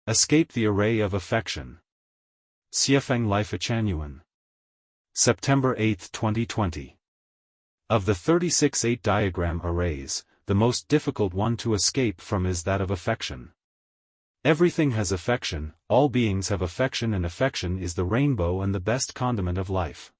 Escape the array of affection. Siefeng Life Chanuan. September 8, 2020. Of the 36 8-diagram arrays, the most difficult one to escape from is that of affection. Everything has affection, all beings have affection, and affection is the rainbow and the best condiment of life.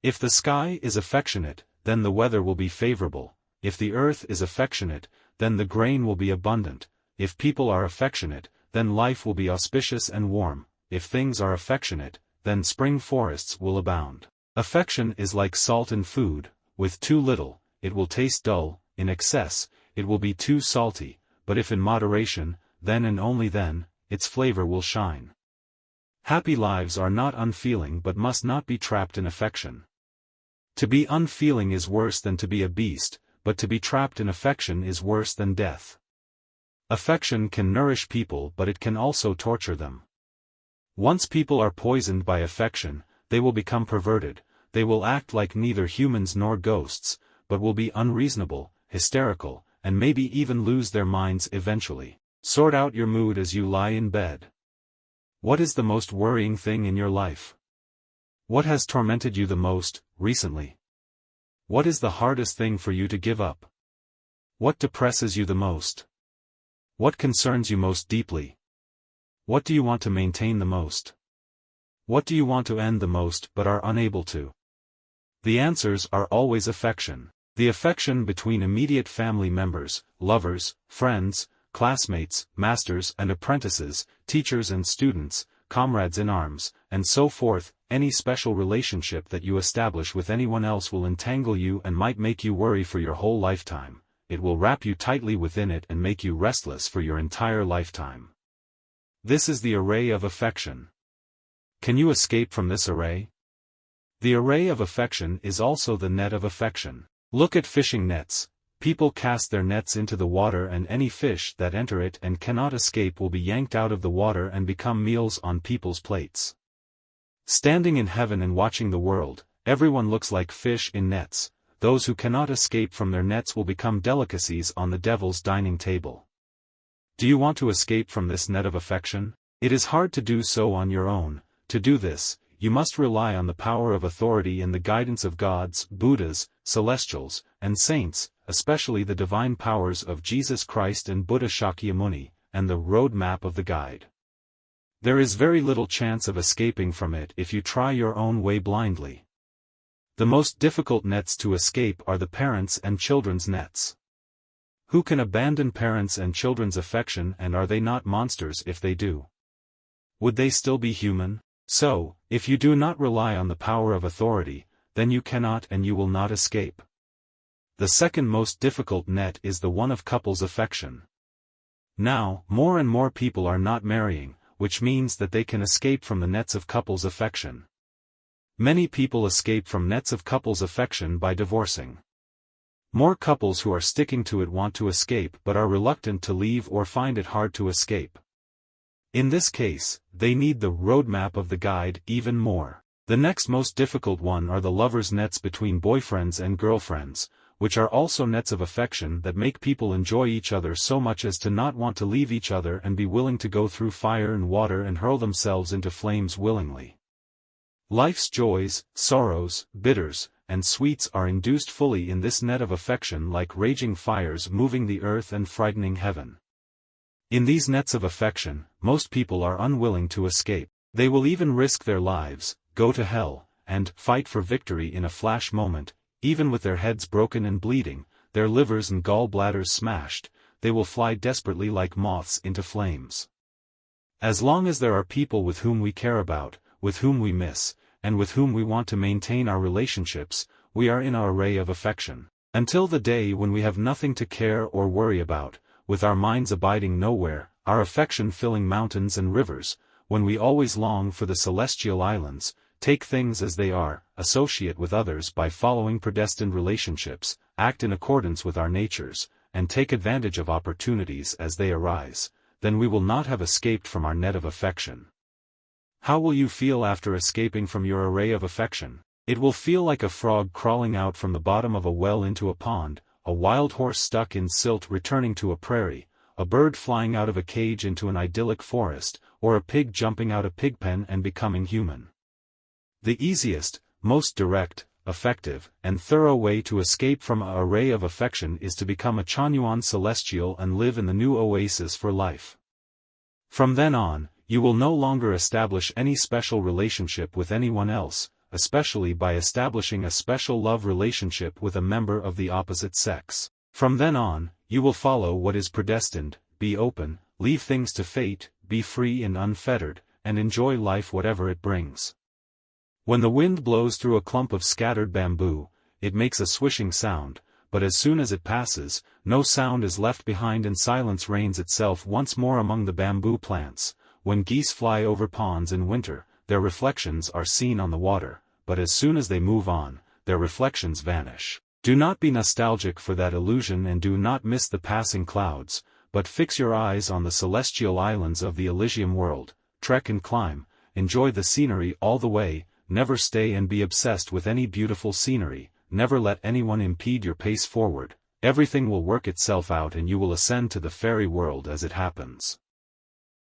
If the sky is affectionate, then the weather will be favorable. If the earth is affectionate, then the grain will be abundant. If people are affectionate, then life will be auspicious and warm. If things are affectionate, then spring forests will abound. Affection is like salt in food. With too little, it will taste dull; in excess, it will be too salty, but if in moderation, then and only then, its flavor will shine. Happy lives are not unfeeling but must not be trapped in affection. To be unfeeling is worse than to be a beast, but to be trapped in affection is worse than death. Affection can nourish people, but it can also torture them. Once people are poisoned by affection, they will become perverted. They will act like neither humans nor ghosts, but will be unreasonable, hysterical, and maybe even lose their minds eventually. Sort out your mood as you lie in bed. What is the most worrying thing in your life? What has tormented you the most, recently? What is the hardest thing for you to give up? What depresses you the most? What concerns you most deeply? What do you want to maintain the most? What do you want to end the most but are unable to? The answers are always affection. The affection between immediate family members, lovers, friends, classmates, masters and apprentices, teachers and students, comrades in arms, and so forth. Any special relationship that you establish with anyone else will entangle you and might make you worry for your whole lifetime. It will wrap you tightly within it and make you restless for your entire lifetime. This is the array of affection. Can you escape from this array? The array of affection is also the net of affection. Look at fishing nets. People cast their nets into the water, and any fish that enter it and cannot escape will be yanked out of the water and become meals on people's plates. Standing in heaven and watching the world, everyone looks like fish in nets. Those who cannot escape from their nets will become delicacies on the devil's dining table. Do you want to escape from this net of affection? It is hard to do so on your own. To do this, you must rely on the power of authority and the guidance of gods, Buddhas, celestials, and saints, especially the divine powers of Jesus Christ and Buddha Shakyamuni, and the road map of the guide. There is very little chance of escaping from it if you try your own way blindly. The most difficult nets to escape are the parents' and children's nets. Who can abandon parents' and children's affection, and are they not monsters if they do? Would they still be human? So, if you do not rely on the power of authority, then you cannot and you will not escape. The second most difficult net is the one of couples' affection. Now, more and more people are not marrying, which means that they can escape from the nets of couples' affection. Many people escape from nets of couples' affection by divorcing. More couples who are sticking to it want to escape but are reluctant to leave or find it hard to escape. In this case, they need the roadmap of the guide even more. The next most difficult one are the lovers' nets between boyfriends and girlfriends, which are also nets of affection that make people enjoy each other so much as to not want to leave each other and be willing to go through fire and water and hurl themselves into flames willingly. Life's joys, sorrows, bitters, and sweets are induced fully in this net of affection, like raging fires moving the earth and frightening heaven. In these nets of affection, most people are unwilling to escape. They will even risk their lives, go to hell, and fight for victory in a flash moment, even with their heads broken and bleeding, their livers and gallbladders smashed. They will fly desperately like moths into flames. As long as there are people with whom we care about, with whom we miss, and with whom we want to maintain our relationships, we are in our array of affection. Until the day when we have nothing to care or worry about, with our minds abiding nowhere, our affection filling mountains and rivers, when we always long for the celestial islands, take things as they are, associate with others by following predestined relationships, act in accordance with our natures, and take advantage of opportunities as they arise, then we will not have escaped from our net of affection. How will you feel after escaping from your array of affection? It will feel like a frog crawling out from the bottom of a well into a pond, a wild horse stuck in silt returning to a prairie, a bird flying out of a cage into an idyllic forest, or a pig jumping out a pigpen and becoming human. The easiest, most direct, effective, and thorough way to escape from an array of affection is to become a Chanyuan celestial and live in the new oasis for life. From then on, you will no longer establish any special relationship with anyone else, especially by establishing a special love relationship with a member of the opposite sex. From then on, you will follow what is predestined, be open, leave things to fate, be free and unfettered, and enjoy life whatever it brings. When the wind blows through a clump of scattered bamboo, it makes a swishing sound, but as soon as it passes, no sound is left behind and silence reigns itself once more among the bamboo plants. When geese fly over ponds in winter, their reflections are seen on the water, but as soon as they move on, their reflections vanish. Do not be nostalgic for that illusion and do not miss the passing clouds, but fix your eyes on the celestial islands of the Elysium world, trek and climb, enjoy the scenery all the way, never stay and be obsessed with any beautiful scenery, never let anyone impede your pace forward, everything will work itself out and you will ascend to the fairy world as it happens.